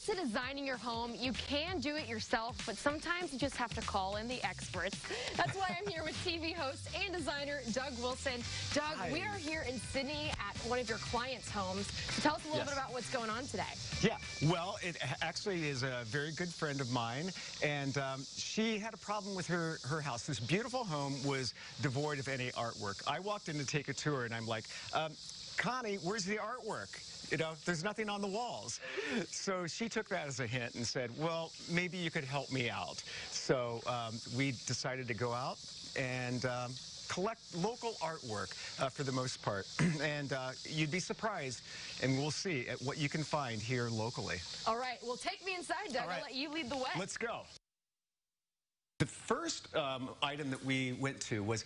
to designing your home, you can do it yourself, but sometimes you just have to call in the experts. That's why I'm here with TV host and designer Doug Wilson. Doug, Hi. We are here in Sydney at one of your clients' homes. So tell us a little bit about what's going on today. Yeah, well, it actually is a very good friend of mine, and she had a problem with her house. This beautiful home was devoid of any artwork. I walked in to take a tour, and I'm like, Connie, where's the artwork? You know, there's nothing on the walls. So she took that as a hint and said, well, maybe you could help me out. So we decided to go out and collect local artwork for the most part. And you'd be surprised, and we'll see at what you can find here locally. All right, well, take me inside, Doug. Right. I'll let you lead the way. Let's go. The first item that we went to was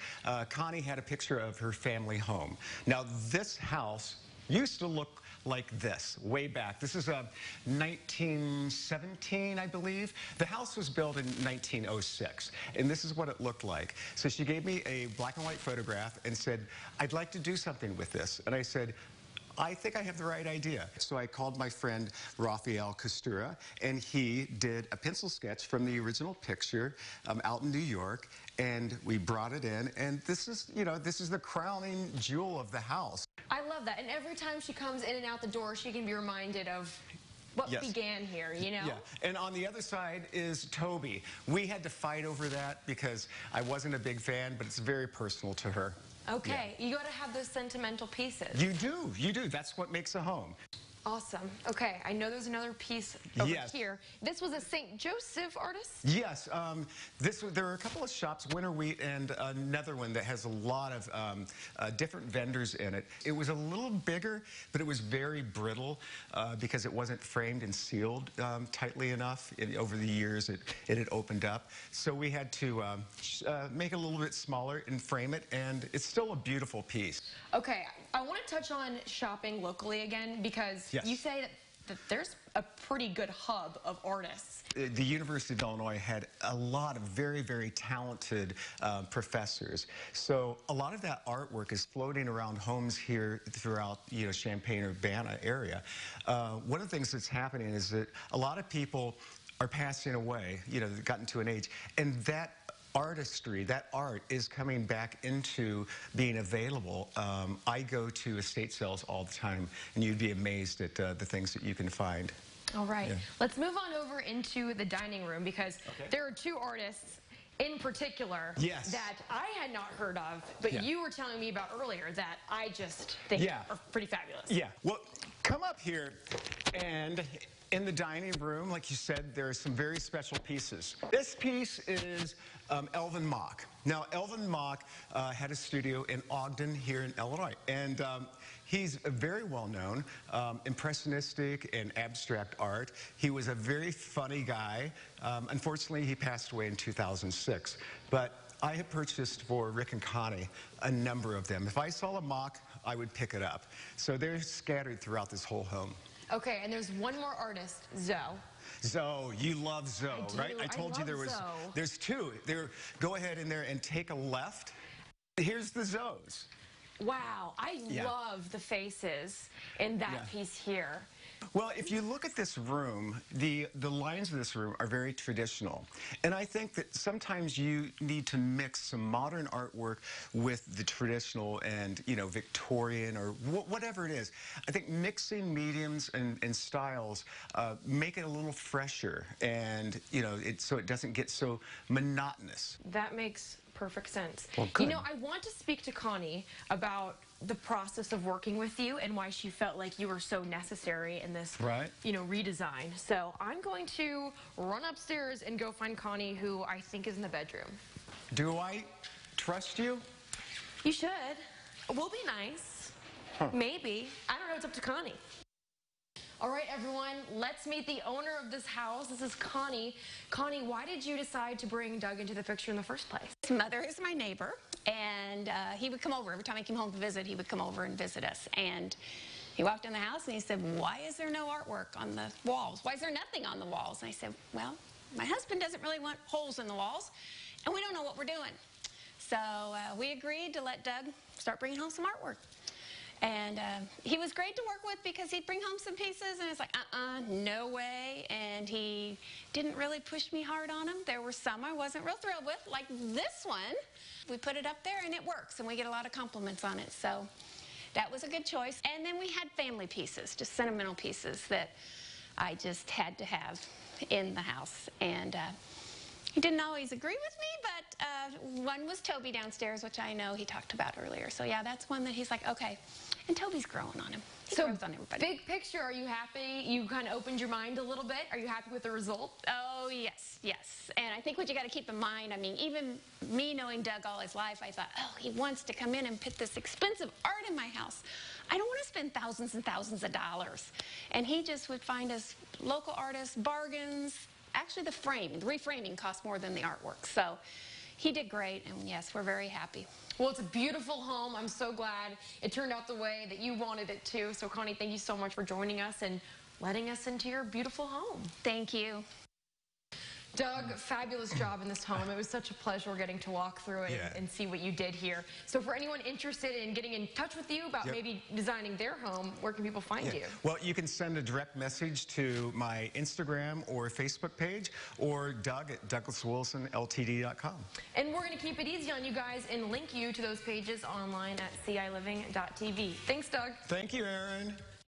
Connie had a picture of her family home. Now, this house used to look like this, way back. This is 1917, I believe. The house was built in 1906, and this is what it looked like. So she gave me a black and white photograph and said, I'd like to do something with this. And I said, I think I have the right idea. So I called my friend Rafael Costura, and he did a pencil sketch from the original picture out in New York, and we brought it in, and this is, you know, this is the crowning jewel of the house. I love that. And every time she comes in and out the door, she can be reminded of what began here, you know? Yeah, and on the other side is Toby. We had to fight over that because I wasn't a big fan, but it's very personal to her. Okay, yeah. You got to have those sentimental pieces. You do, you do. That's what makes a home. Awesome. Okay, I know there's another piece over here. This was a St. Joseph artist? Yes. There are a couple of shops, Winter Wheat and another one that has a lot of different vendors in it. It was a little bigger, but it was very brittle because it wasn't framed and sealed tightly enough. Over the years, it had opened up. So we had to make it a little bit smaller and frame it, and it's still a beautiful piece. Okay, I want to touch on shopping locally again because you say that there's a pretty good hub of artists. The University of Illinois had a lot of very, very talented professors. So a lot of that artwork is floating around homes here throughout, you know, Champaign-Urbana area. One of the things that's happening is that a lot of people are passing away, you know, they've gotten to an age, and that artistry, that art is coming back into being available. I go to estate sales all the time, and you'd be amazed at the things that you can find. All right, let's move on over into the dining room because there are two artists in particular that I had not heard of, but you were telling me about earlier that I just think are pretty fabulous. Yeah, well, come up here, and in the dining room, like you said, there are some very special pieces. This piece is Elvin Mock. Now, Elvin Mock had a studio in Ogden here in Illinois, and he's very well known, impressionistic and abstract art. He was a very funny guy. Unfortunately, he passed away in 2006, but I have purchased for Rick and Connie a number of them. If I saw a Mock, I would pick it up. So they're scattered throughout this whole home. Okay, and there's one more artist, Zoe. Zoe, you love Zoe, right? I told you there was. Zoe. There's two. Go ahead in there and take a left. Here's the Zoes. Wow, I love the faces in that piece here. Well, if you look at this room, the lines of this room are very traditional. And I think that sometimes you need to mix some modern artwork with the traditional and, you know, Victorian or whatever it is. I think mixing mediums and styles make it a little fresher and, you know, so it doesn't get so monotonous. That makes perfect sense. Well, good. You know, I want to speak to Connie about the process of working with you and why she felt like you were so necessary in this, you know, redesign. So I'm going to run upstairs and go find Connie, who I think is in the bedroom. Do I trust you? You should. We'll be nice. Maybe. I don't know. It's up to Connie. All right, everyone, let's meet the owner of this house. This is Connie. Connie, why did you decide to bring Doug into the picture in the first place? His mother is my neighbor, and he would come over. Every time I came home to visit, he would come over and visit us. And he walked in the house and he said, why is there no artwork on the walls? Why is there nothing on the walls? And I said, well, my husband doesn't really want holes in the walls, and we don't know what we're doing. So we agreed to let Doug start bringing home some artwork. And he was great to work with because he'd bring home some pieces, and it's like, no way. and he didn't really push me hard on them. There were some I wasn't real thrilled with, like this one. We put it up there and it works, and we get a lot of compliments on it, so that was a good choice. And then we had family pieces, just sentimental pieces that I just had to have in the house. And he didn't always agree with me, but one was Toby downstairs, which I know he talked about earlier. So yeah, that's one that he's like, okay. And Toby's growing on him. He grows on everybody. Big picture, are you happy? You kind of opened your mind a little bit. Are you happy with the result? Oh, yes, yes. And I think what you got to keep in mind, I mean, even me knowing Doug all his life, I thought, oh, he wants to come in and put this expensive art in my house. I don't want to spend thousands and thousands of dollars. And he just would find us local artists, bargains. Actually, the reframing cost more than the artwork. So he did great, and yes, we're very happy. Well, it's a beautiful home. I'm so glad it turned out the way that you wanted it to. So, Connie, thank you so much for joining us and letting us into your beautiful home. Thank you. Doug, fabulous job in this home. It was such a pleasure getting to walk through it and see what you did here. So for anyone interested in getting in touch with you about maybe designing their home, where can people find you? Well, you can send a direct message to my Instagram or Facebook page, or Doug at DouglasWilsonLTD.com. And we're going to keep it easy on you guys and link you to those pages online at CILiving.tv. Thanks, Doug. Thank you, Aaron.